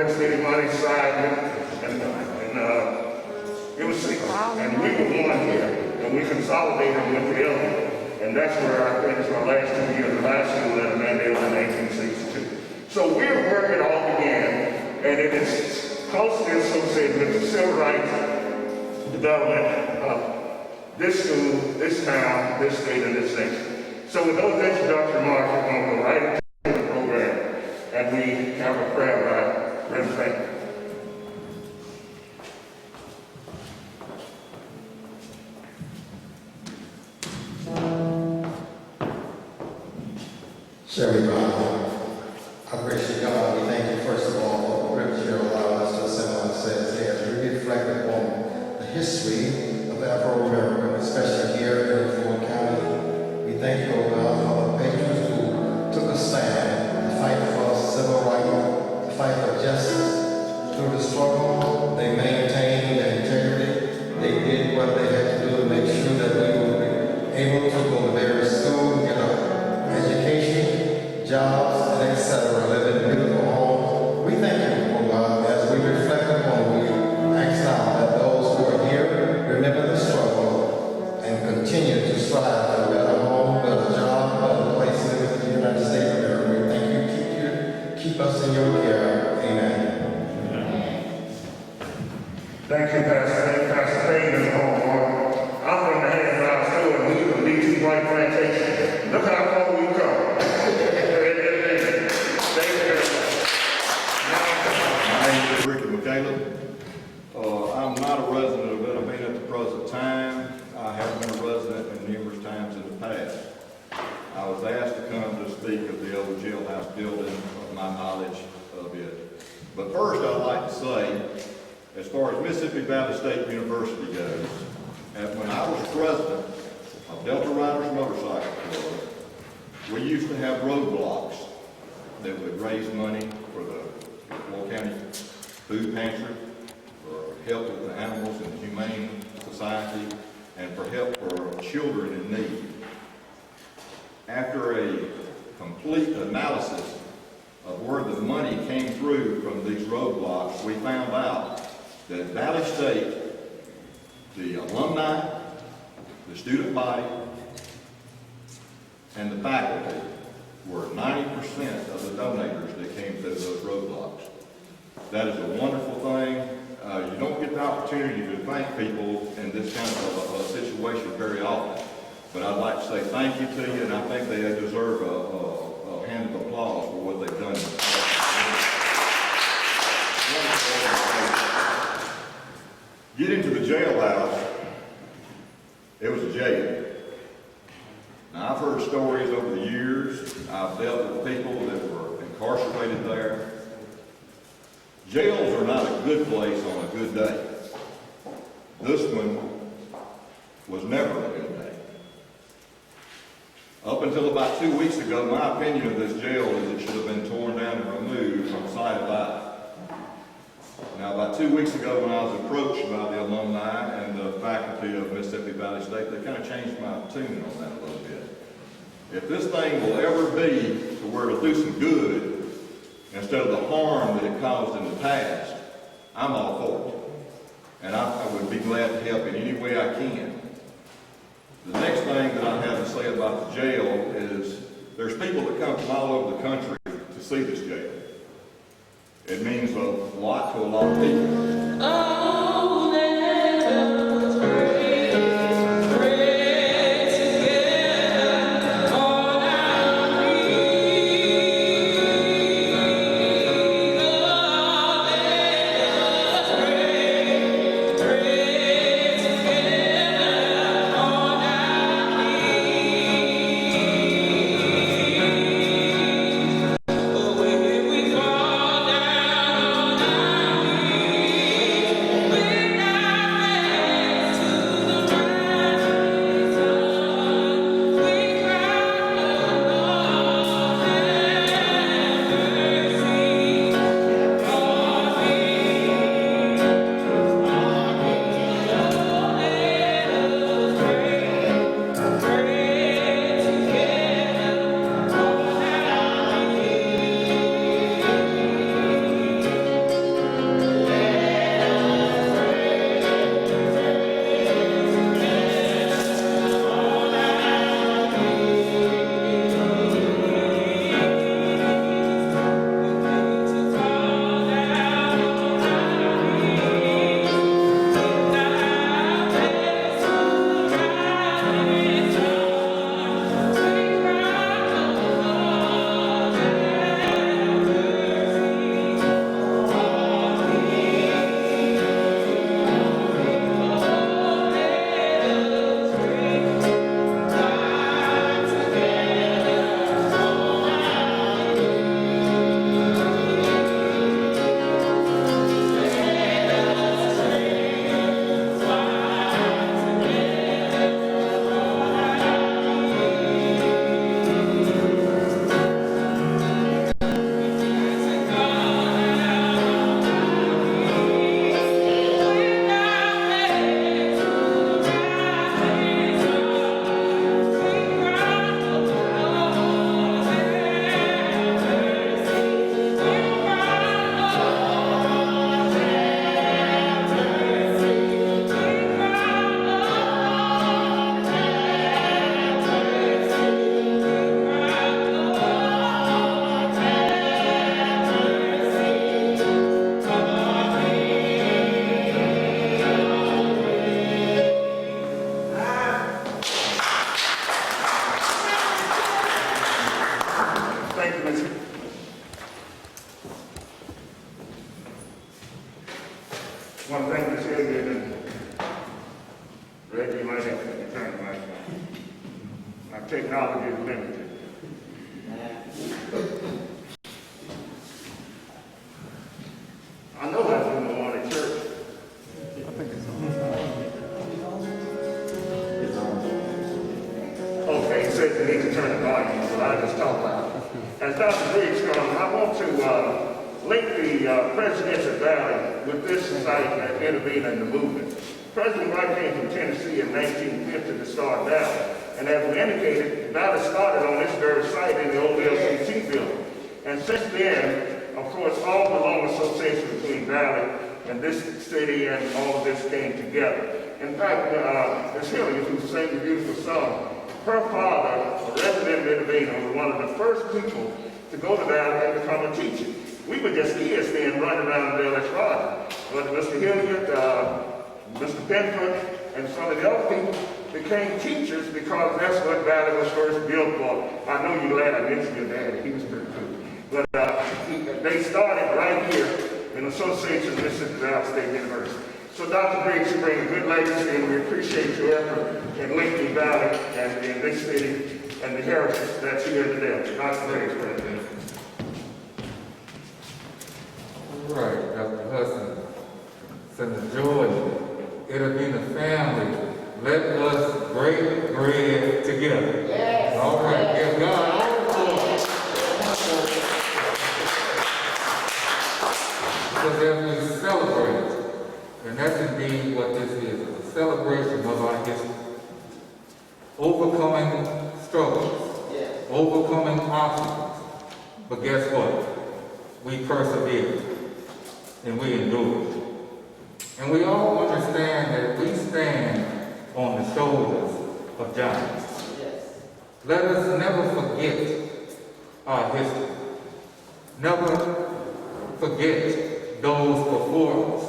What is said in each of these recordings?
City money side, and it was six, and we were one here, and we consolidated with the other, and that's where I think it's my last 2 years of high school at Mandela in 1862. So we're where it all began, and it is closely associated with the civil rights development of this school, this town, this state, and this nation. So with those introductory remarks, we're going to go right into the program, and we have a prayer by Reverend Frank. Shall we bow? Our gracious God, we thank you first of all for the privilege you allow us to assemble ourselves here as we reflect upon the history of Afro-America, especially here in Hopewell County. We thank you, O God, for the patrons who took a stand to fight for civil rights, to fight for justice. Through the struggle, they maintained their integrity. They did what they had to do to make sure that we would be able to go to various schools, get an education, jobs, and etc., live in beautiful homes. We thank you, O God, as we reflect upon you, ask now that those who are here remember the struggle and continue to strive for a better home, better job, better place to live in the United States of America. We thank you, keep us in your care. Amen. Thank you, Pastor. Thank you, Pastor Payne is home. I'm from the Hands House School, and we from D.T. White Plantation. Look how far we come. I'm not a resident of Itta Bena at the present time. I have been a resident in numerous times in the past. I was asked to come to speak of the old jailhouse building, of my knowledge of it. But first I'd like to say, as far as Mississippi Valley State University goes, when I was president of Delta Riders Motorcycle Club, we used to have roadblocks that would raise money for the Hopewell County Food Pantry, for help with the animals in the Humane Society, and for help for children in need. After a complete analysis of where the money came through from these roadblocks, we found out that Valley State, the alumni, the student body, and the faculty were 90% of the donators that came through those roadblocks. That is a wonderful thing. You don't get the opportunity to thank people in this kind of a situation very often. But I'd like to say thank you to you, and I think they deserve a hand of applause for what they've done. Getting to the jailhouse, it was a jail. Now, I've heard stories over the years. I've dealt with people that were incarcerated there. Jails are not a good place on a good day. This one was never a good day. Up until about 2 weeks ago, my opinion of this jail is it should have been torn down and removed from sight of eye. Now, about 2 weeks ago, when I was approached by the alumni and the faculty of Mississippi Valley State, they kind of changed my tune on that a little bit. If this thing will ever be to where it'll do some good, instead of the harm that it caused in the past, I'm all for it. And I would be glad to help in any way I can. The next thing that I have to say about the jail is there's people that come from all over the country to see this jail. It means a lot to a lot of people. Oh, let us pray together on our knees. Oh, let us pray together on our knees. Oh, when we fall down on our knees. greet. One thing to tell you, and Reggie might have to turn the mic on. My technology is limited. I know that's in the morning church. Okay, he said you need to turn the volume, so I just talk loud. As Dr. Briggs comes, I want to link the Presidential Valley with this society at Itta Bena and the movement. President Wright came from Tennessee in 1950 to start Valley. And as we indicated, Valley started on this very site in the old LCT building. And since then, of course, all the long association between Valley and this city and all of this came together. In fact, Ms. Hilliard, who sang the beautiful song, her father, a resident of Itta Bena, was one of the first people to go to Valley and become a teacher. We were just kids then running around the village garden. But Mr. Hilliard, Mr. Benford, and some of the other people became teachers because that's what Valley was first built for. I know you're glad I mentioned your dad. He was pretty cool. But they started right here in association with Mississippi Valley State University. So Dr. Briggs, you bring a good legacy, and we appreciate your effort in linking Valley and in this city and the heritage that's here today. Dr. Briggs, President. All right, Dr. Hudson, Senator Jordan, Itta Bena family, let us break bread together. Yes. All right, give God all the glory. Because as we celebrate, and that's indeed what this is, a celebration of our history, overcoming struggles, yes, overcoming obstacles, but guess what? We persevere and we endure. And we all understand that we stand on the shoulders of giants. Yes. Let us never forget our history. Never forget those before us,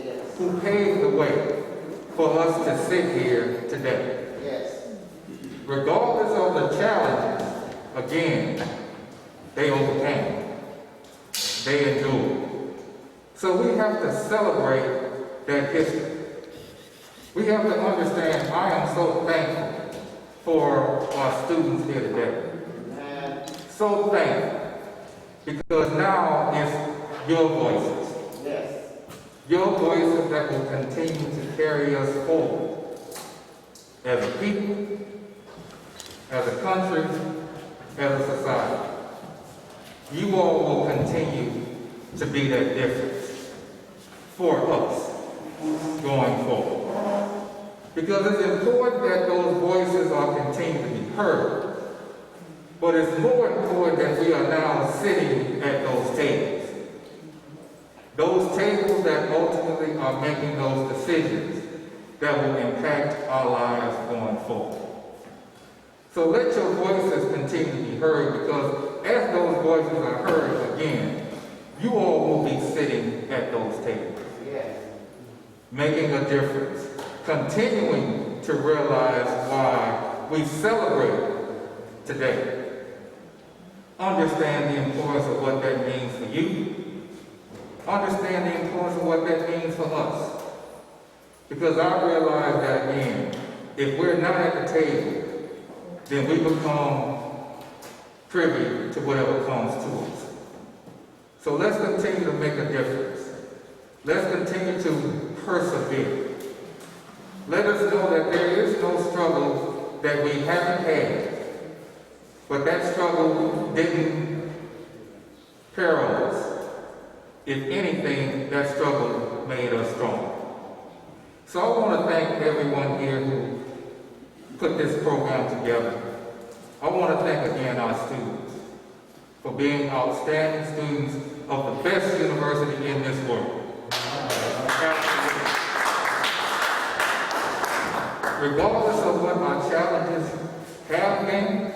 yes, who paved the way for us to sit here today. Yes. Regardless of the challenges, again, they overcame. They endured. So we have to celebrate that history. We have to understand, I am so thankful for our students here today. So thankful. Because now it's your voices. Yes. Your voices that will continue to carry us forward. As a people, as a country, as a society. You all will continue to be that difference for us going forward. Because it's important that those voices are continuing to be heard. But it's more important that we are now sitting at those tables. Those tables that ultimately are making those decisions that will impact our lives going forward. So let your voices continue to be heard, because as those voices are heard again, you all will be sitting at those tables. Yes. Making a difference. Continuing to realize why we celebrate today. Understand the importance of what that means for you. Understand the importance of what that means for us. Because I realize that again, if we're not at the table, then we become privy to whatever comes to us. So let's continue to make a difference. Let's continue to persevere. Let us know that there is no struggle that we haven't had, but that struggle didn't peril us. If anything, that struggle made us stronger. So I want to thank everyone here who put this program together. I want to thank again our students for being outstanding students of the best university in this world. Regardless of what our challenges have been,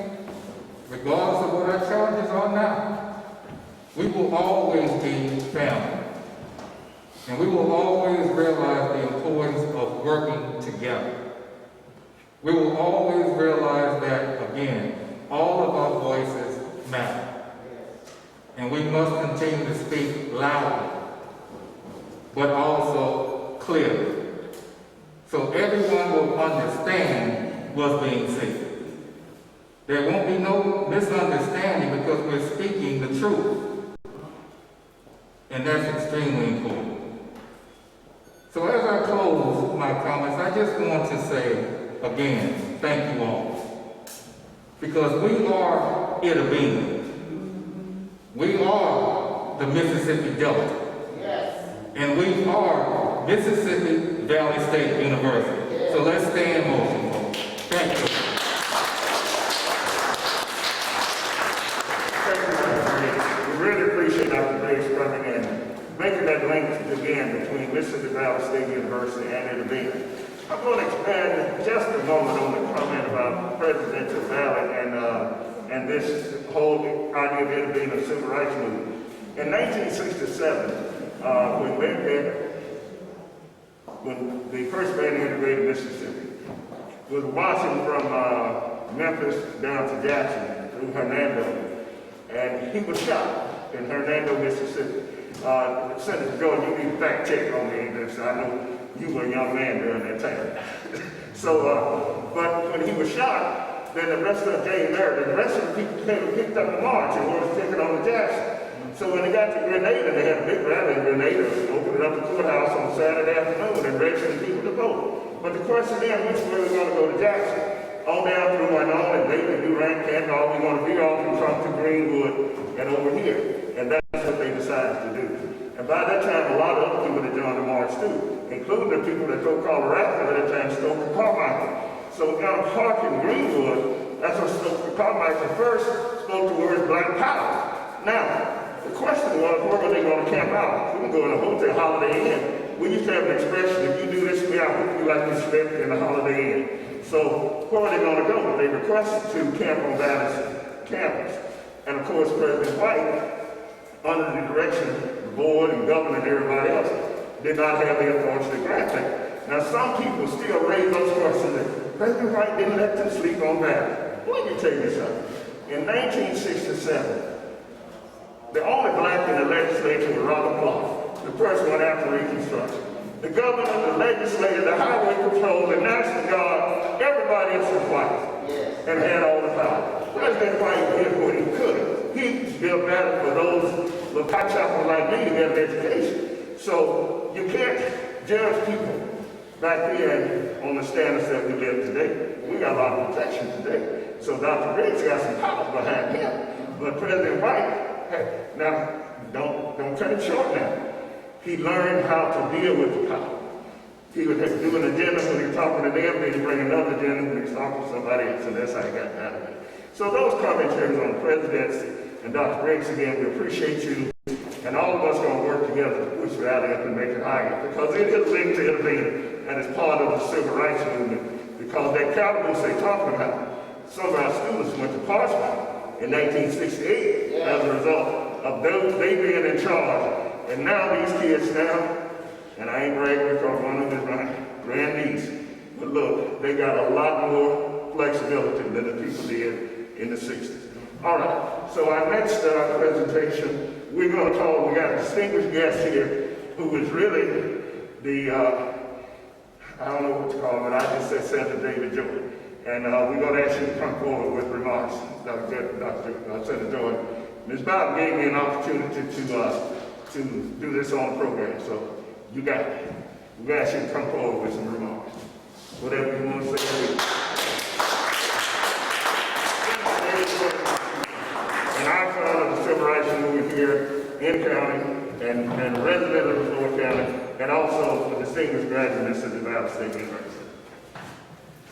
regardless of what our challenges are now, we will always be family. And we will always realize the importance of working together. We will always realize that, again, all of our voices matter. And we must continue to speak loudly, but also clearly, so everyone will understand what's being said. There won't be no misunderstanding because we're speaking the truth. And that's extremely important. So as I close my comments, I just want to say again, thank you all. Because we are Itta Bena. We are the Mississippi Delta. Yes. And we are Mississippi Valley State University. Yes. So let's stay in motion, folks. Thank you. We really appreciate Dr. Briggs coming in, making that link again between Mississippi Valley State University and Itta Bena. I'm going to expand just a moment on the comment about Presidential Valley and this whole idea of Itta Bena civil rights movement. In 1967, when the first band integrated Mississippi, was marching from Memphis down to Jackson through Hernando, and he was shot in Hernando, Mississippi. Senator George, you need to fact check on me, because I know you were a young man during that time. But when he was shot, then the rest of Jane Merritt, and the rest of the people came and picked up the march and was taking on the Jackson. So when they got to Grenada, they had a big rally in Grenada, opened up the courthouse on Saturday afternoon and registered people to vote. But the question then, which way we're going to go to Jackson? On down through Wyoming, Dayton, Durant, Canton, all we want to be off from Trump to Greenwood and over here. And that's what they decided to do. And by that time, a lot of other people had joined the march too, including the people that drove Colorado at that time, Stokely Carmichael. So we got a park in Greenwood. That's what Stokely Carmichael first spoke the word black power. Now, the question was, where were they going to camp out? We can go in a hotel, Holiday Inn. We used to have an expression, if you do this to me, I hope you like this slept in the Holiday Inn. So where were they going to go? They requested to camp on Valley's campus. And of course, President White, under the direction of the board and governor and everybody else, did not have the authority to grant that. Now some people still raise those questions that President White didn't let them sleep on Valley. Well, let me tell you something. In 1967, the only black in the legislature was Robert Clark, the first one after Reconstruction. The governor, the legislature, the highway patrol, the National Guard, everybody else was white and had all the power. President White did what he could. He built better for those little pot-choppers like me to get an education. So you can't judge people back then on the standards that we live today. We got a lot of protection today. So Dr. Briggs got some power behind him. But President White, now, don't cut it short now. He learned how to deal with the power. He would have to do an agenda when he was talking to them, then he'd bring another agenda when he was talking to somebody else, and that's how he got out of it. So those commentaries on the presidency, and Dr. Briggs, again, we appreciate you, and all of us are going to work together to push Valley up and make it higher, because it is linked to Itta Bena, and it's part of the civil rights movement, because that calaboose they're talking about, some of our students went to Portsmouth in 1968 as a result of they being in charge. And now these kids now, and I ain't bragging because one of them is my grandniece, but look, they got a lot more flexibility than the people did in the 60s. All right, so our next presentation, we're going to call, we got a distinguished guest here who is really the, I don't know what to call him, but I just said Senator David Jordan. And we're going to ask you to come forward with remarks, Senator Jordan. Ms. Bob gave me an opportunity to do this on the program, so you got it. We're going to ask you to come forward with some remarks. Whatever you want to say. An icon of the civil rights movement here in county and a resident of the Floyd County, and also a distinguished graduate of Mississippi Valley State University.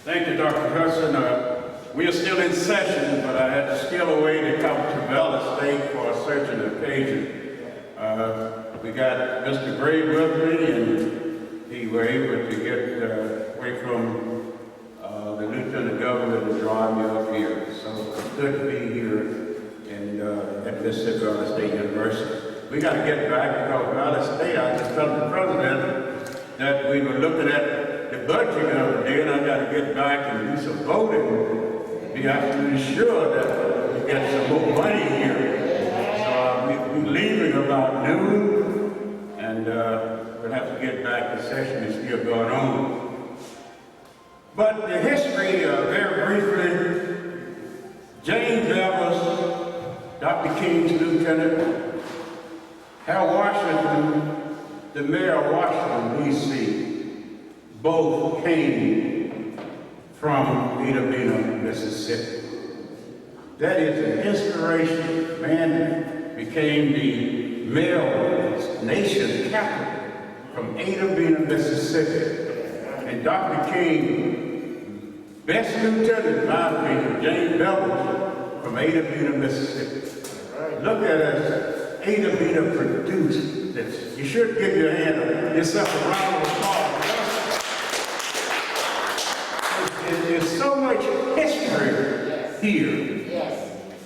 Thank you, Dr. Hudson. We are still in session, but I had to steal away to come to Valley State for a certain occasion. We got Mr. Gray with me, and he was able to get away from the Lieutenant Governor to drive me up here. So it's good to be here at Mississippi Valley State University. We got to get back because Valley State, I just told the president that we were looking at the budget the other day, and I got to get back and do some voting. Be absolutely sure that we get some more money here. So we to get back. The session is still going on. But the history, very briefly, James Evers, Dr. King's lieutenant, Hal Washington, the mayor of Washington, D.C., both came from Itta Bena, Mississippi. That is an inspiration. Man became the mayor of the nation's capital from Itta Bena, Mississippi. And Dr. King, best lieutenant, in my opinion, James Evers, from Itta Bena, Mississippi. Look at us, Itta Bena produced this. You should give yourself a round of applause. There's so much history here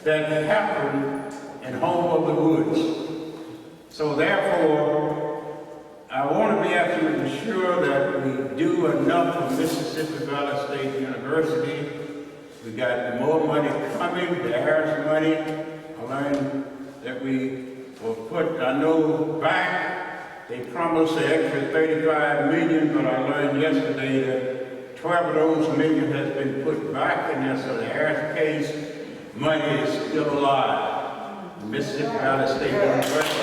that happened in Home of the Woods. So therefore, I want to be absolutely sure that we do enough for Mississippi Valley State University. We got more money coming, the Harris money. I learned that we will put, I know back, they promised an extra $35 million, but I learned yesterday that 12 of those million has been put back in there, so the Harris case money is still alive. Mississippi Valley State University.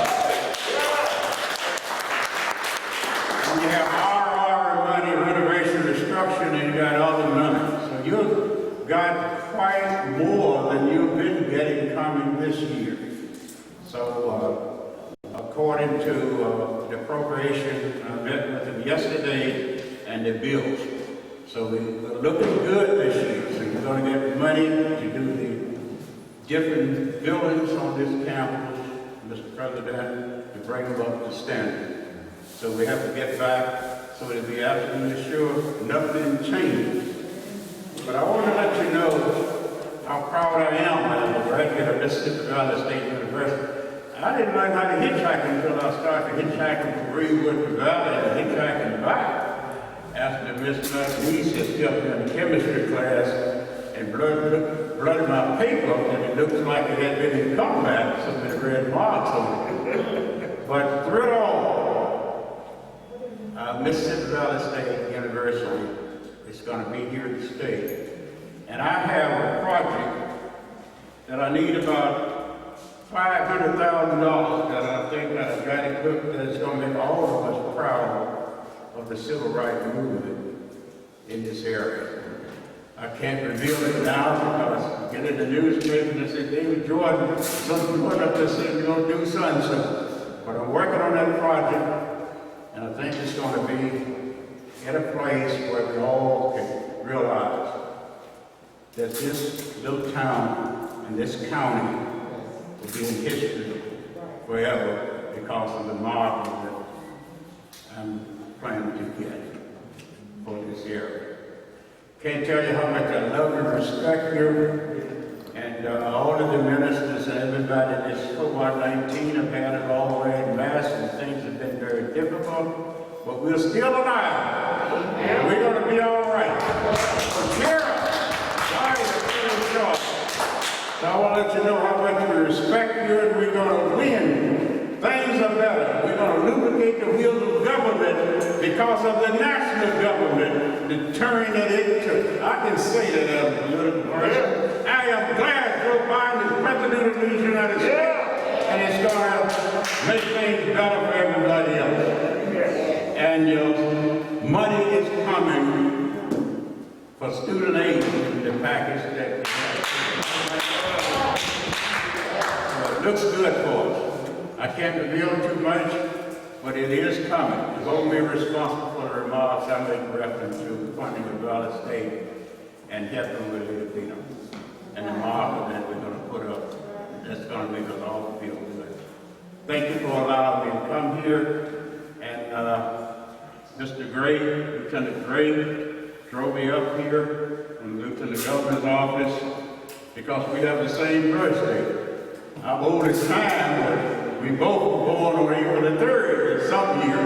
And you have RR money, renovation, destruction, and you got other money. So you've got quite more than you've been getting coming this year. So according to the appropriation, I met with them yesterday, and the bills. So we're looking good this year. So you're going to get money to do the different buildings on this campus, Mr. President, to bring them up to standard. So we have to get back so that we're absolutely sure nothing changes. But I want to let you know how proud I am as a graduate of Mississippi Valley State University. I didn't learn how to hitchhike until I started hitchhiking from Greenwood to Valley and hitchhiking back. After Miss McNeese had stepped in the chemistry class and blurted my paper, and it looked like it had been in combat, so many red marks on it. But through it all, Mississippi Valley State University is going to be here to stay. And I have a project that I need about $500,000 that I think I've got to cook that is going to make all of us proud of the civil rights movement in this area. I can't reveal it now because I get in the newspaper and they say, David Jordan, something put up there saying you're going to do so. But I'm working on that project, and I think it's going to be in a place where we all can realize that this little town and this county will be in history forever because of the mark that I'm planning to get for this area. Can't tell you how much I love and respect you, and all of the ministers and everybody that's COVID-19 have had it all the way in mass, and things have been very difficult, but we're still alive, and we're going to be all right. So cheer up. God is still short. So I want to let you know how much we respect you, and we're going to win. Things are better. We're going to lubricate the wheels of government because of the national government, the turn that it took. I can say that as a little person. I am glad Joe Biden is president of the United States, and it's going to make things better for everybody else. And your money is coming for student aid in the package that so it looks good for us. I can't reveal too much, but it is coming. You hold me responsible for the remarks I make reference to funding of Valley State and helping with Itta Bena. And the marker that we're going to put up, that's going to make us all feel good. Thank you for allowing me to come here. And Mr. Gray, Lieutenant Gray, drove me up here from the Lieutenant Governor's office because we have the same birthday. I'm old as time, but we both were born on April the 3rd in some year.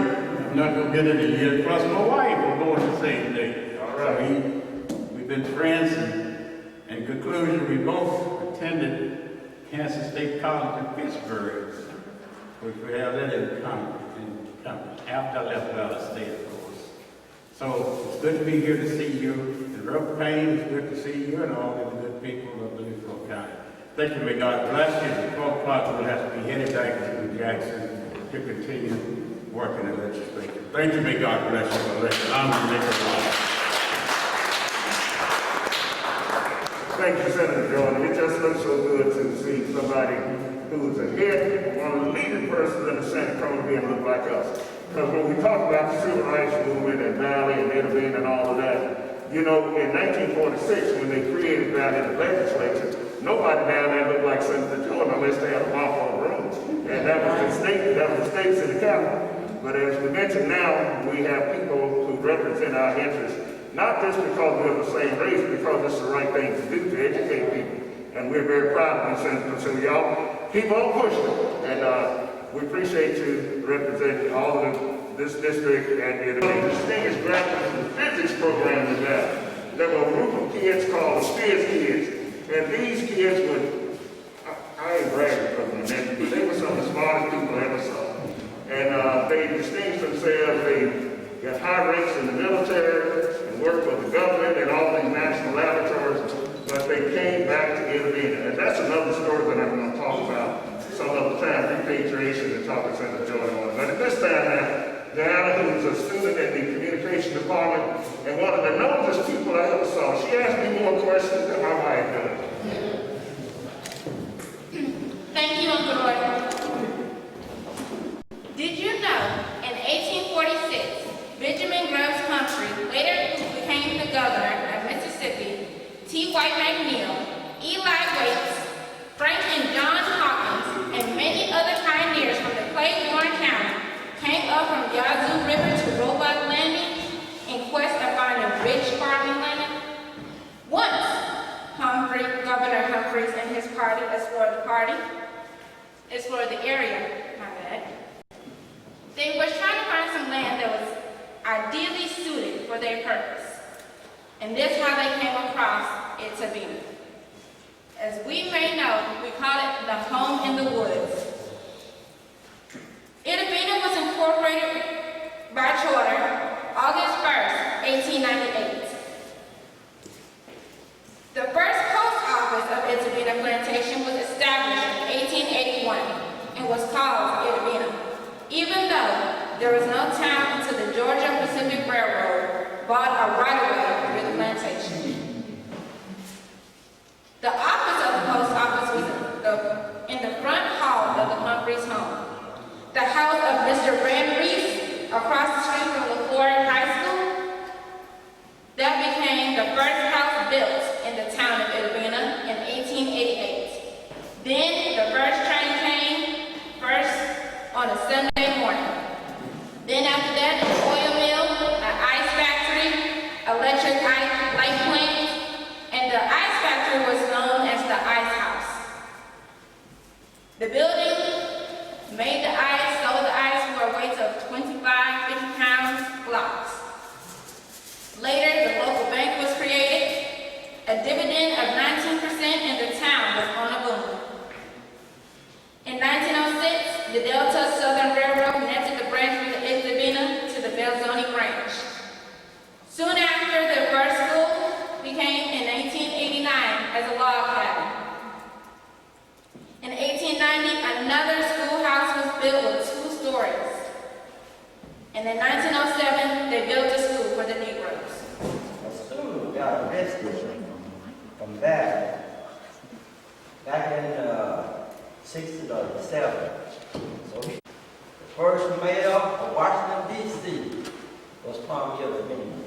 I'm not going to get into the year. Plus my wife was born the same day. All right. So we've been friends, and in conclusion, we both attended Kansas State College in Pittsburgh, which we have that in common. And after I left Valley State, of course. So it's good to be here to see you. And Reverend Payne, it's good to see you and all of the good people of Louisville County. Thank you, may God bless you. At 12 o'clock, we'll have to be headed back to Jackson to continue working in legislature. Thank you, may God bless you for letting I'm Thank you, Senator Jordan. It just looks so good to see somebody who's a head, one of the leading persons in the Senate coming in look like us. Because when we talk about the civil rights movement and Valley and Itta Bena and all of that, you know, in 1946, when they created Valley in the legislature, nobody down there looked like Senator Jordan unless they had a mouthful of rooms. And that was the state city council. But as we mentioned now, we have people who represent our interests, not just because we're the same race, because it's the right thing to do to educate people. And we're very proud of you, Senator. So y'all keep on pushing. And we appreciate you representing all of this district and the distinguished graduates in the physics program we have. There were a group of kids called the Spears Kids. And these kids would, I ain't bragging for them, but they were some of the smartest people I ever saw. And they distinguished themselves. They got high ranks in the military and worked for the government and all these national laboratories, but they came back to Itta Bena. And that's another story that I'm going to talk about some other time, repatriation, and talk to Senator Jordan on. But at this time now, Diana, who's a student in the communication department and one of the nosest people I ever saw, she asked me more questions than my wife does. Thank you, Uncle Roy. Did you know in 1846, Benjamin Groves Humphrey, later became the governor of Mississippi, T. White McNeil, Eli Waits, Frank and John Hawkins, and many other pioneers from the Claiborne County came up from the Yazoo River to Roebuck Landing in quest of finding rich farming land? Once, Governor Humphreys and his party explored the area, They were trying to find some land that was ideally suited for their purpose. And this is how they came across Itta Bena. As we may know, we call it the home in the woods. Itta Bena was incorporated by charter August 1st, 1898. The first post office of Itta Bena Plantation was established in 1881 and was called Itta Bena, even though there was no town until the Georgia Pacific Railroad bought a right-of-way through the plantation. The office of the post office was in the front hall of the Humphreys' home. The house of Mr. Rand Reese, across the street from LaFleur High School, that became the first house built in the town of Itta Bena in 1888. Then the first train came, first on a Sunday morning. Then after that, an oil mill, an ice factory, electric light plant, and the ice factory was known as the Ice House. The building made the ice, sold the ice for a weight of 25, 50 pounds blocks. Later, the local bank was created. A dividend of 19% in the town was on a boom. In 1906, the Delta Southern Railroad connected the branch from the Itta Bena to the Belzoni branch. Soon after, the first school became in 1889 as a log cabin. In 1890, another schoolhouse was built with 2 stories. And in 1907, they built a school for the Negroes. A student got arrested from that back in 67. So the first mayor of Washington, D.C. was from Itta Bena.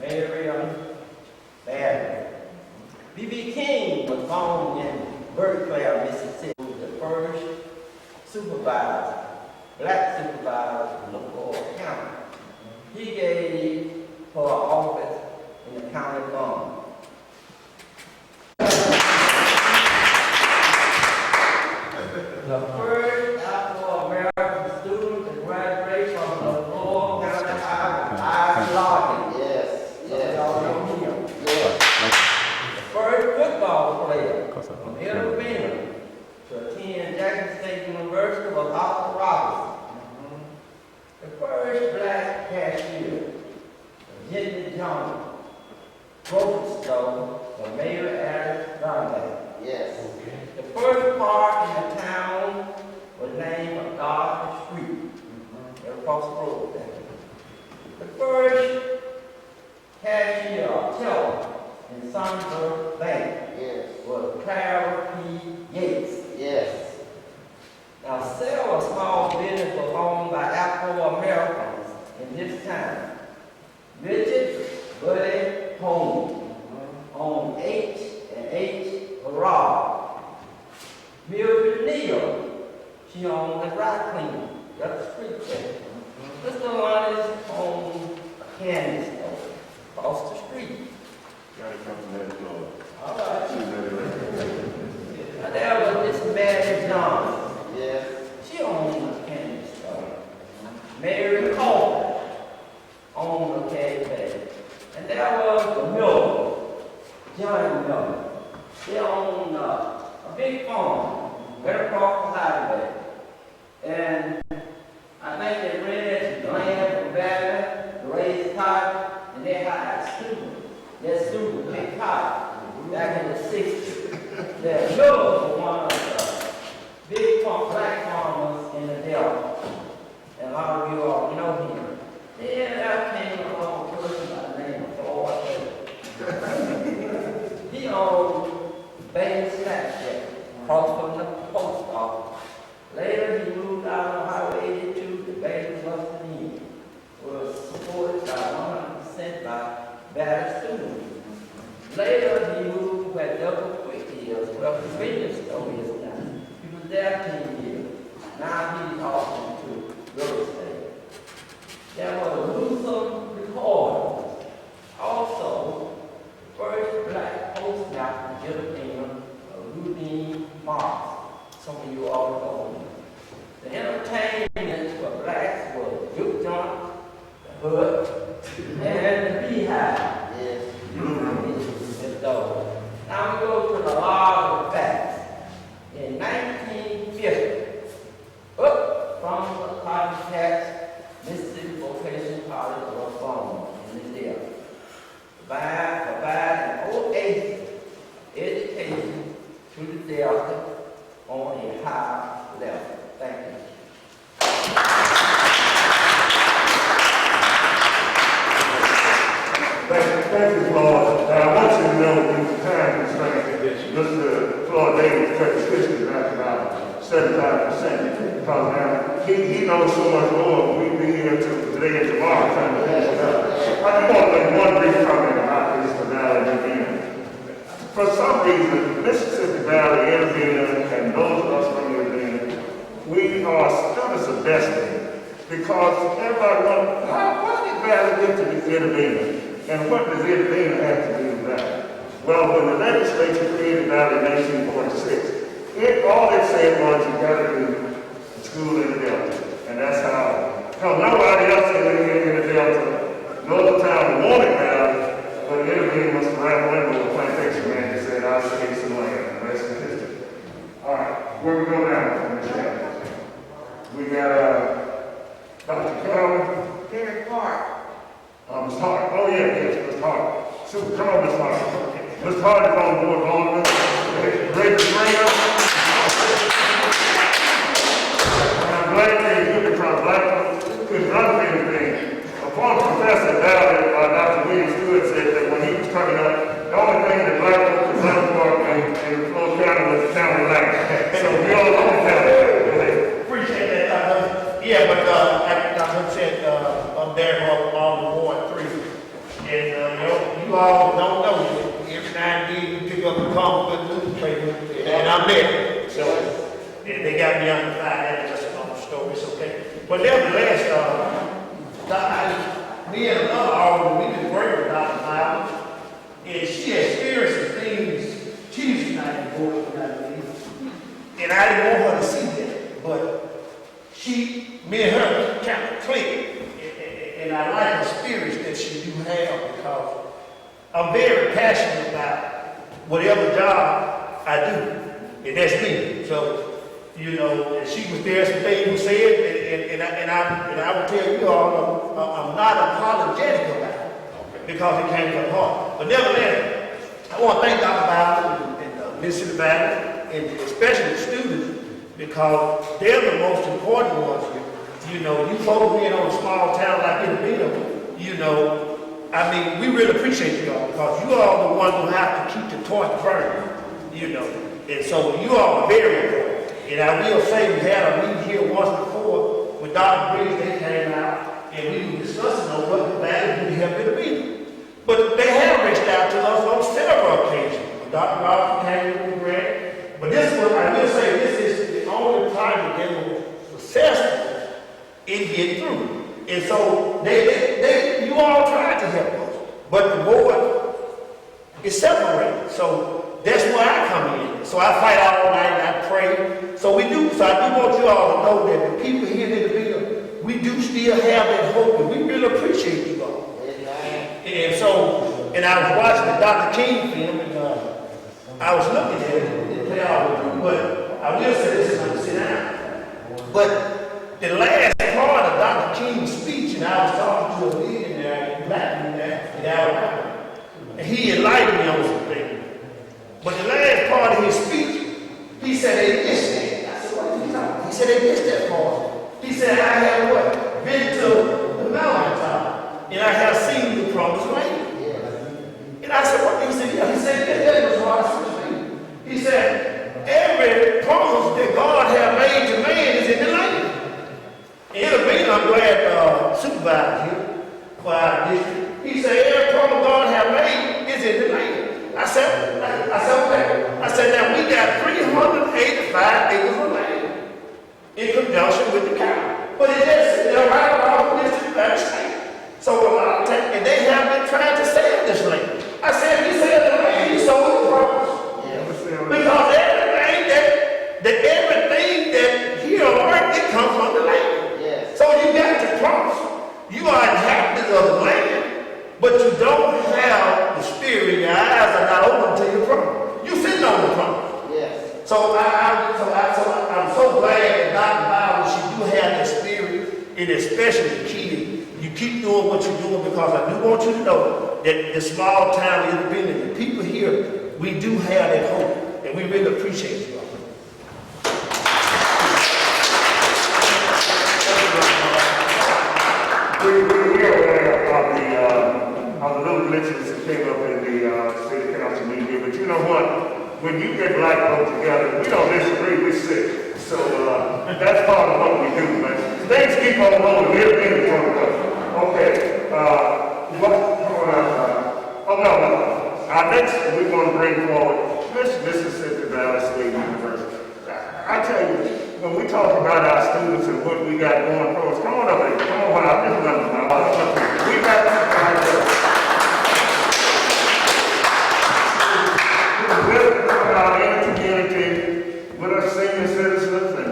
Marion Barry. B.B. King was born in Berkeley, Mississippi. He was the first supervisor, black supervisor in LaFleur County. He gave for an office in the county government. The first Afro-American student to graduate from LaFleur County High Logging. Yes, yes. Y'all know him. Yes. The first football player from Itta Bena to attend Jackson State University was Arthur Robinson. John grocery store for Mayor Alice Dunlap. Yes. The first park in the town was named Garden Street. Across the road there. The first cashier teller in Sunburn Bank Yes. was Clara P. Yates. Yes. Now, several small businesses were owned by Afro-Americans in this time. Richard Buddy Holmes owned H&H Garage. Mildred Neal, she owned the dry cleaner, up the street there. Mr. Lonnie's owned a candy store across the street. Gotta come from that floor. All right. Now, there was this Mary Johnson. Yes. She owned a candy store. Mary Cole owned a candy bag. And there was the Miller, John Miller. They owned a big farm right across the highway. And I think they rented the land from Valley to raise cotton, and they hired students. That student picked cotton back in the 60s. Their Miller was one of the big black farmers in the Delta. And a lot of you all know him. Then there came along a person by the name of Floyd Taylor. He owned Bain Snapchat across from the post office. Later he moved out on Highway 82 to Bain Western Inn. Was supported by 100% by Valley students. Later he moved where Double Quick is, where the convenience store is now. He was there 10 years. Now he's off into real estate. There was Luther Recordings. Also, the first black postmaster in Itta Bena, Rudine Marks. Some of you all know him. The entertainment for blacks was Juke Joint, the Hood, and the Beehive. Yes. Now we go to the law of facts. In 1950, up from the cotton tax, Mississippi Vocational College was formed in the Delta. Provide an oasis education to the Delta on a high level. Thank you. Thank you, Floyd. Now, I want you to know in the time constraint, Mr. Floyd Davis cut his history back about 75%. Because now, he knows so much more. We'll be here today and tomorrow trying to finish it up. I just want to make one brief comment about this Valley of Bena. For some reason, Mississippi Valley, Itta Bena, and those of us from Itta Bena, we are students of destiny. Because everybody wonders, what did Valley get to be Itta Bena? And what does Itta Bena have to do with that? Well, when the legislature created Valley in 1946, all it said was you got to do school in the Delta. And that's how, because nobody else in the Delta, no other town wanted Valley, but Itta Bena must have ran one over the plantation man and said, I'll save some land. And the rest is history. All right, where we go now? We got Dr. Carol. Derek Park. Ms. Hart. Oh, yes, Ms. Hart. Super, come on, Ms. Hart. Ms. Hart is on board, Alderman. Great to bring up. I'm glad that you can try black couldn't run anything. A former professor down there, Dr. William Stewart, said that when he was coming up, the only thing that black folks could run for in Floyd County was the county land. So we all know the county. Appreciate that, Dr. Yeah, but like Dr. said, I'm there on Ward 3. And you all don't know, every now and then you pick up a comic book newspaper, and I'm there. So they got me on the fire, that's another story, it's okay. But nevertheless, me and another alderman, we just worked with Dr. Miles, and she experienced some things Tuesday night in Board, and I didn't want her to see that, but me and her kind of clicked. And I like the spirits that she do have, because I'm very passionate about whatever job I do, and that's me. So, and she was there, some things were said, and I would tell you all, I'm not apologetic about it. because it came from the heart. But nevertheless, I want to thank Dr. Bowden and Mississippi Valley, and especially the students, because they're the most important ones here. You know, you folks being on a small town like Itta Bena, you know, I mean, we really appreciate you all, because you all are the ones who have to keep the torch burning, you know. And so you all are very important. And I will say we had a meeting here once before with Dr. Briggs. They came out and we were discussing on what the value we have in the meeting. But they have reached out to us on several occasions. Dr. Robinson came with the grant. But this one, I will say, this is the only project that was successful in getting through. And so you all tried to help us, but the board is separated. So that's where I come in. So I fight all night and I pray. So I do want you all to know that the people here in the Ville, we do still have that hope, and we really appreciate you all. And I was watching the Dr. King film, and I was looking at it, but I will say this, and I'm sit down. But the last part of Dr. King's speech, and I was talking to a millionaire, a black millionaire in Alabama, and he enlightened me on some things. But the last part of his speech, he said they missed that. I said, what are you talking about? He said they missed that part. He said, I have what? Been to the mountaintop, and I have seen the promised land. And I said, what? He said, yeah. He said, that was what I said. He said, every promise that God has made to man is in the land. And Itta Bena, I'm glad supervisor here for our district. He said, every promise God has made is in the land. I said, okay. I said, now we got 385 acres of land in conjunction with the county. But it just sitting there right around Mississippi Valley State. So a lot of times, and they have been trying to sell this land. I said, if you sell the land, you sold the promise. Because everything that here on earth, it comes from the land. So you got to promise. You are inhabitants of the land, but you don't have the spirit in your eyes are not open to your promise. You sitting on the promise. So I'm so glad that Dr. Bowden, she do have that spirit, and especially the kids. You keep doing what you're doing, because I do want you to know that the small town of Itta Bena, the people here, we do have that hope, and we really appreciate you all. We are aware of the little glitches that came up in the city council meeting here, but you know what? When you get black folks together, we don't disagree, we sit. So that's part of what we do, but things keep on rolling. We're in front of us. Okay, our next, we want to bring forward Mississippi Valley State University. I tell you, when we talk about our students and what we got going for us, come on up here, come on out, this is nothing. We got our inner community with our senior citizens and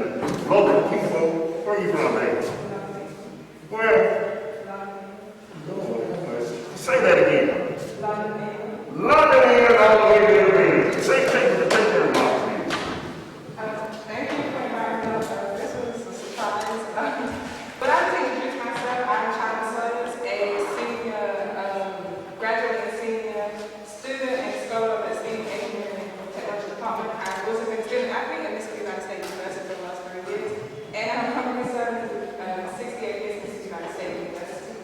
local people. Where are you from, baby? Where? Say that again. London, all the way to Itta Bena. Say, take the picture of my Thank you for inviting us. This was a surprise. But I'd like to introduce myself. I'm China Sutton, a senior, graduating senior student and scholar of the Steam Engineering and Technology Department. I was a student athlete at Mississippi Valley State University for the last 3 years. And I'm currently serving 68 years at Mississippi Valley State University.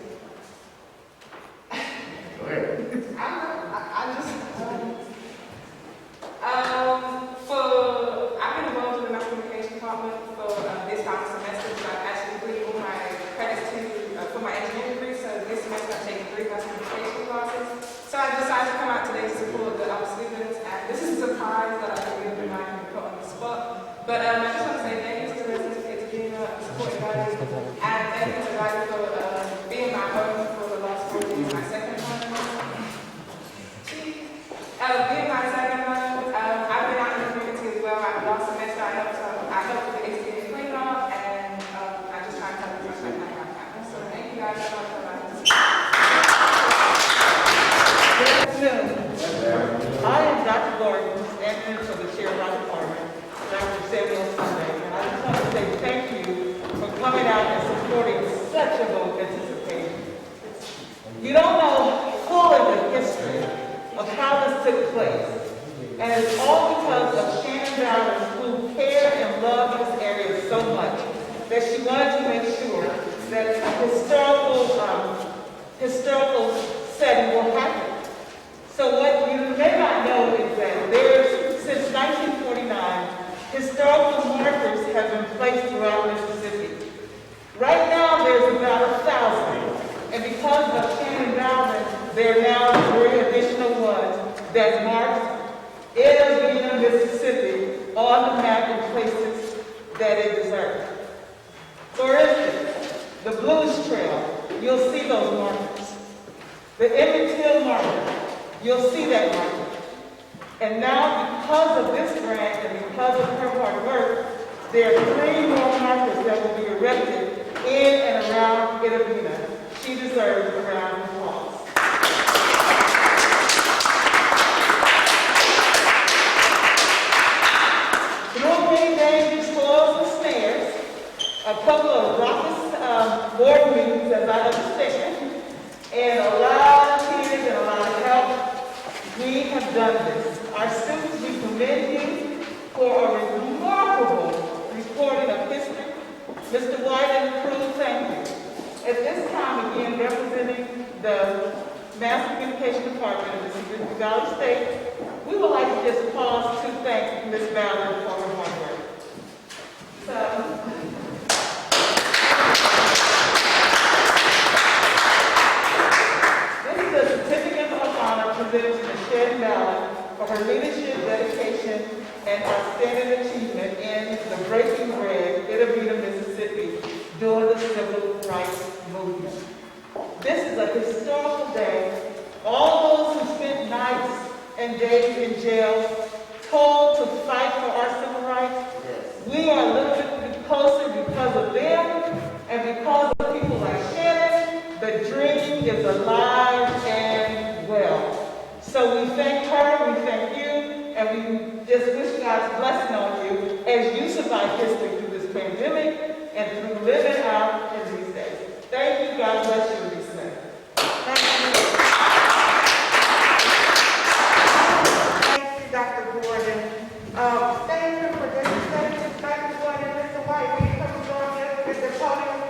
Go ahead. I've been involved in the mass communication department for this past semester, so I've actually completed all my credits for my engineering degree. So this semester I've taken 3 mass communication classes. So I decided to come out today to support the other students, and this is a surprise that I think we've been put on the spot. But I just want to say thank you to the residents of Itta Bena, supporting guys, and thank you to Guy for being my home for the last 4 years, my second home. Being my second home, I've been out in the community as well. Last semester I helped with the experience cleanup, and I just try to help as much as I can. So thank you guys so much for letting me. Good afternoon. I am Dr. Gordon, admin for the Sheriff's Department, Dr. Samuel Sunday, and I just want to say thank you for coming out and supporting such a vote anticipation. You don't know who took place. And it's all because of Shannon Bowers, who cared and loved this area so much that she wanted to make sure that historical setting will happen. So what you may not know is that since 1949, historical markers have been placed throughout Mississippi. Right now, there's about 1,000. And because of Shannon Bowman, there are now 3 additional ones that mark Itta Bena, Mississippi on the map in places that it deserves. For instance, the Blues Trail, you'll see those markers. The Emmett Till marker, you'll see that marker. And now, because of this grant and because of her hard work, there are 3 more markers that will be erected in and around Itta Bena. She deserves a round of applause. Through many dangers, toils, and snares, a couple of raucous board meetings, as I understand, and a lot of tears and a lot of help, we have done this. Our students, we commend you for a remarkable reporting of history. Mr. White and the crew, thank you. At this time, again, representing the Mass Communication Department of Mississippi Valley State, we would like to just pause to thank Ms. Ballard for her hard work. This is a certificate of honor presented to Ms. Shannon Ballard for her leadership, dedication, and outstanding achievement in the Breaking Bread, Itta Bena, Mississippi, during the Civil Rights Movement. This is a historical day. All those who spent nights and days in jail, told to fight for our civil rights, we are a little bit closer because of them, and because of people like Shannon, the dream is alive and well. So we thank her, we thank you, and we just wish God's blessing on you as you survive history through this pandemic and through living out in these days. Thank you. God bless you, Lisa. Thank you, Dr. Gordon. Thank you for this session. Dr. Gordon, Mr. White, we come on here with the podium.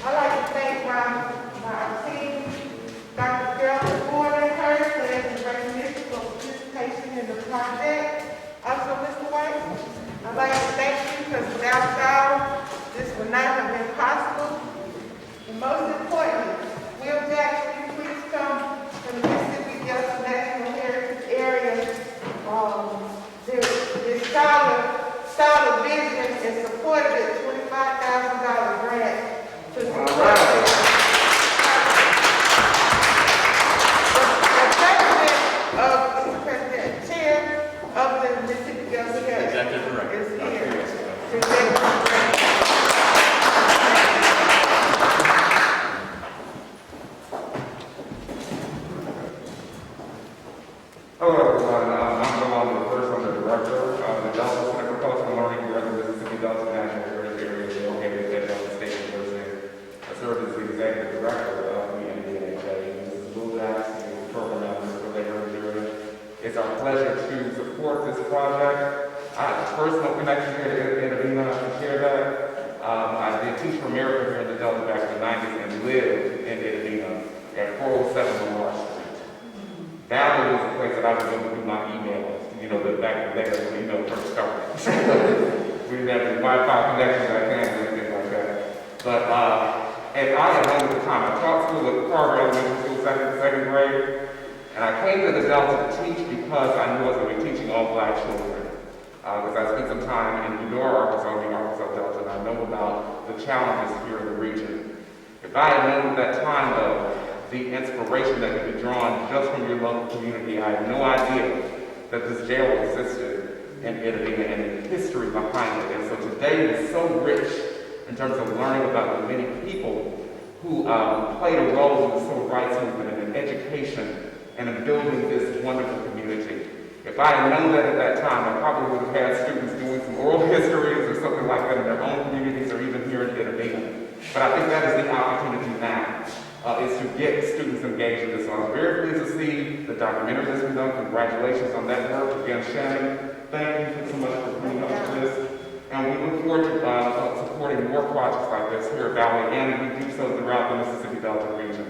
I'd like to thank my team, Dr. Gerald Gordon, her and recognition for participation in the project. Also, Mr. White, I'd like to thank you because without y'all, this would not have been possible. And most importantly, Will Jackson, please come to the Mississippi Delta National Heritage Area. This scholar vision is supported at $25,000 grant to support it. The president, chair of the Mississippi Delta Heritage is here. Hello everyone, I'm the director of the Delta Center for Cultural Learning here at the Mississippi Delta National Heritage Area located at Delta State University. I serve as the executive director of the MVSU. This is Will Jackson, the program manager for the Heritage Area. It's our pleasure to support this project. I have a personal connection here to Itta Bena, I can share that. I did Teach for America here in the Delta back in the 90s and lived in Itta Bena at 407 Lamar Street. Now it was a place that I was going to do my emails, back in the day when email first started. We didn't have any Wi-Fi connections back then or anything like that. But, and I had known at the time, I taught school at Carver Elementary School, second grade, and I came to the Delta to teach because I knew I was going to be teaching all Black children. Because I spent some time in Eudora, Arkansas, the Arkansas Delta, and I know about the challenges here in the region. If I had known at that time, though, the inspiration that could be drawn just from your local community, I had no idea that this jail existed in Itta Bena and the history behind it. And so today is so rich in terms of learning about the many people who played a role in the civil rights movement and in education and in building this wonderful community. If I had known that at that time, I probably would have had students doing some oral histories or something like that in their own communities or even here in Itta Bena. But I think that is the opportunity now. is to get students engaged in this. So I'm very pleased to see the documentary that's been done. Congratulations on that work. Again, Shannon, thank you so much for putting up with this. And we look forward to supporting more projects like this here at Valley, and we do so throughout the Mississippi Delta region.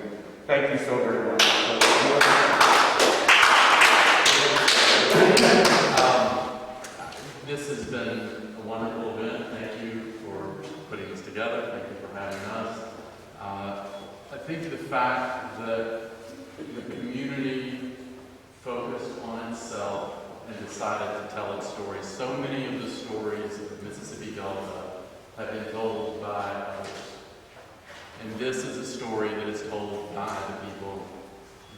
Thank you so very much. This has been a wonderful event. Thank you for putting this together. Thank you for having us. I think the fact that the community focused on itself and decided to tell its story. So many of the stories of the Mississippi Delta have been told by others. And this is a story that is told by the people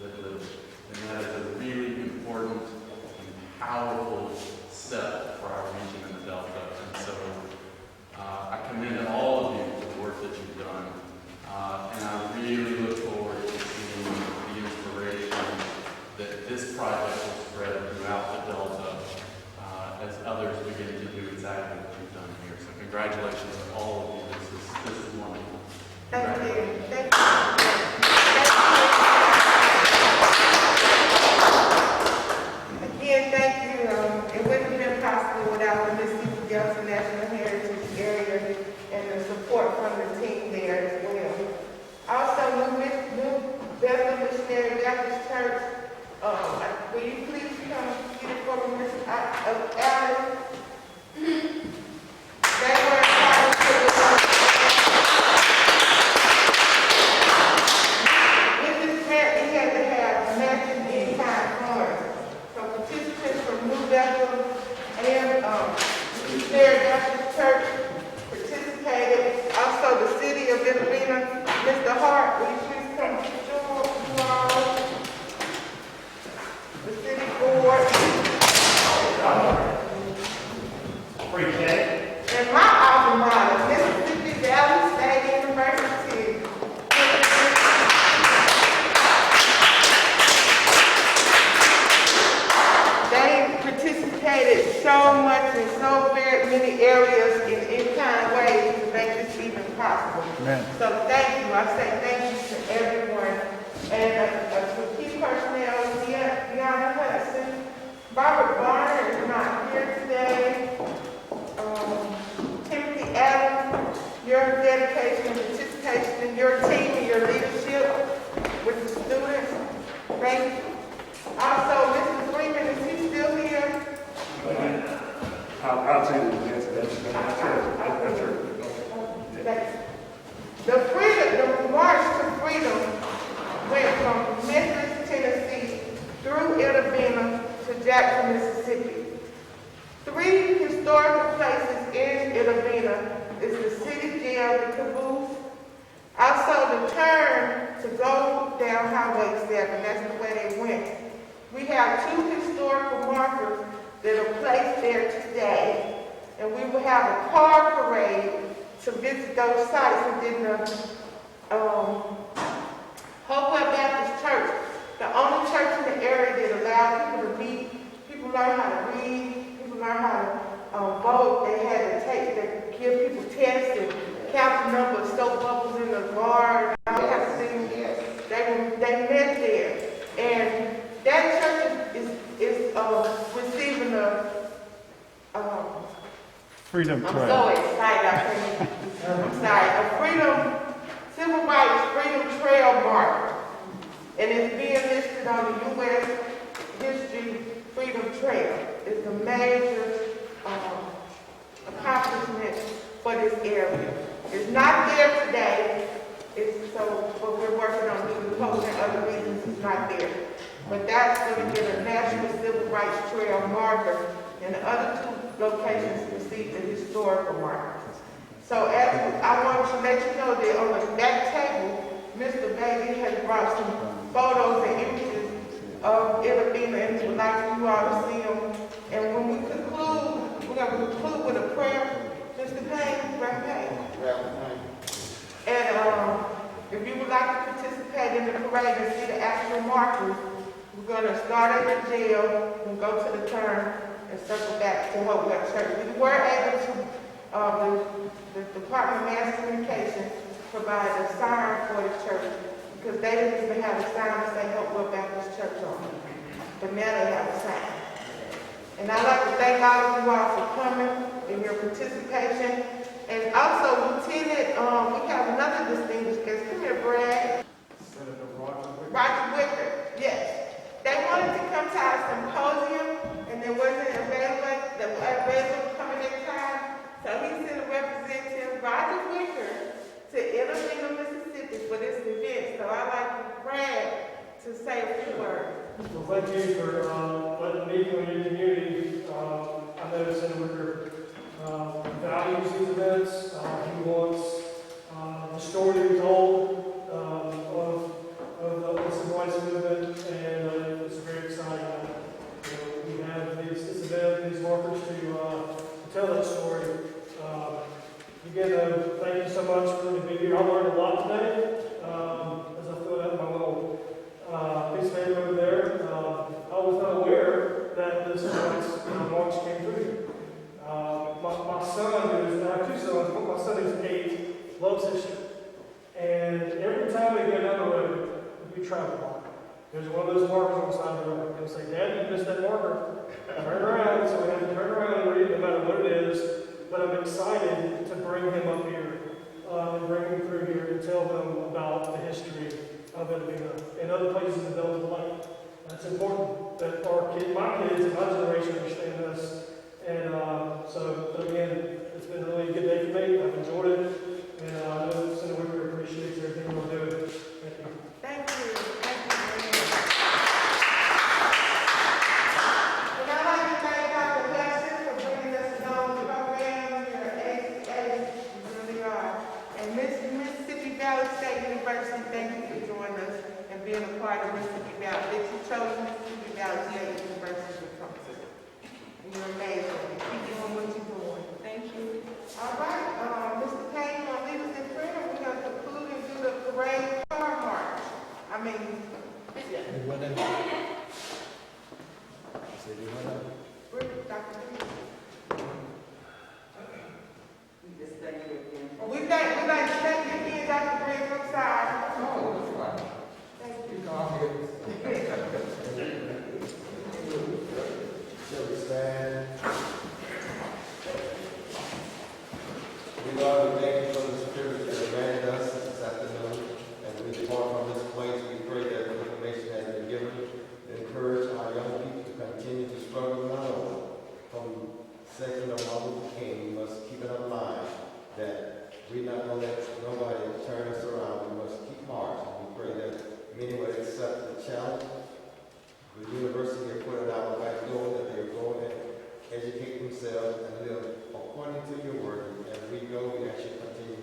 that live it. And that is a really important and powerful step for our region in the Delta. And so I commend all of you for the work that you've done. And I really look forward to seeing the inspiration that this project will spread throughout the Delta as others begin to do exactly what you've done here. So congratulations to all of you. This is wonderful. Thank you. Thank you. Again, thank you. It wouldn't have been possible without the Mississippi Delta National Heritage Area and the support from the team there as well. Also, New Bethel Missionary Baptist Church, will you please come get it for me, Ms. Allen? They were part of with this grant, we had to have matching in-kind cards. So participants from New Bethel and Missionary Baptist Church participated. Also, the city of Itta Bena, Mr. Hart, will you please come to the door? The city board. Appreciate it. And my alma mater, Mississippi Valley State University. They participated so much in so very many areas in kind ways to make this even possible. Amen. So thank you. I say thank you to everyone. And to key personnel, Deanna Hudson, Robert Barner is not here today. Timothy Adams, your dedication and participation in your team and your leadership with the students. Thank you. Also, Mr. Freeman, is he still here? I'll tell you, that's her. The March to Freedom went from Memphis, Tennessee, through Itta Bena to Jackson, Mississippi. 3 historical places in Itta Bena is the city jail, the caboose. Also, the turn to go down Highway 7, that's the way they went. We have 2 historical markers that are placed there today, and we will have a car parade to visit those sites. And then the Hopewell Baptist Church, the only church in the area that allowed people to meet, people learn how to read, people learn how to vote. They had to give people tests and count the number of soap bubbles in the bar and all kinds of things. They met there, and that church is receiving a Freedom I'm Trail. so excited. I'm sorry. A Civil Rights Freedom Trail marker. And it's being listed on the U.S. History Freedom Trail. It's a major accomplishment for this area. It's not there today. But we're working on new posts and other reasons it's not there. But that's going to get a National Civil Rights Trail marker, and the other 2 locations received the historical markers. So I want to let you know that on that table, Mr. Bailey has brought some photos and images of Itta Bena, and would like for you all to see them. And when we conclude, we're going to conclude with a prayer. Mr. Payne, Reverend Payne. And if you would like to participate in the parade and see the actual markers, we're going to start at the jail and go to the turn and circle back to Hopewell Church. We were able to, the Department of Mass Communication provide a sign for the church because they didn't even have a sign to say Hopewell Baptist Church on it. But now they have a sign. And I'd like to thank all of you all for coming and your participation. And also, Lieutenant, we have another distinguished guest. Come here, Brad. Senator Roger Wicker, yes. They wanted to come to our symposium, and there wasn't available coming in time. So he sent a representative, Roger Wicker, to Itta Bena, Mississippi for this event. So I'd like Brad to say a few words. Well, thank you for letting me join in the community. I know Senator Wicker values these events. He wants the story to be told of the civil rights movement, and it's very exciting. We have this event, these markers to tell that story. Again, thank you so much for being here. I learned a lot today as I filled out my little piece of paper over there. I was not aware that this march came through here. My son, I have two sons, but my son is 8, loves history. And every time we go down the road, we travel mark. There's one of those markers on the side of the road. He'll say, Dad, you missed that marker. Turn around. So we have to turn around and read no matter what it is. But I'm excited to bring him up here and bring him through here and tell them about the history of Itta Bena and other places in Belgium Lake. That's important that my kids and my generation understand this. And but again, it's been a really good day for me. I've enjoyed it. And I know Senator Wicker appreciates everything we're doing. Thank you. Thank you. Thank you very much. And I'd like to thank Dr. Hudson for bringing us along the program here at ACA. You really are. And Mississippi Valley State University, thank you for joining us and being a part of Mississippi Valley. That you chose Mississippi Valley State University to come to. And you're amazing. Keep doing what you're doing. Thank you. All right, Mr. Kane, will lead us in prayer. We're going to conclude and do the parade car march. Dr. We just thank you again. We thank you again, Dr. Briggs. I'm sorry. Oh, that's fine. Thank you. You come here. Shall we stand? Lord, we thank you for the spirit that granted us this afternoon. As we depart from this place, we pray that the information has been given to encourage our young people to continue to struggle not only from Second of Martin Luther King. We must keep it in mind that we not going to let nobody turn us around. We must keep heart. We pray that many will accept the challenge. The university has put it out back door that they are going to educate themselves and live according to your word. As we go, we actually continue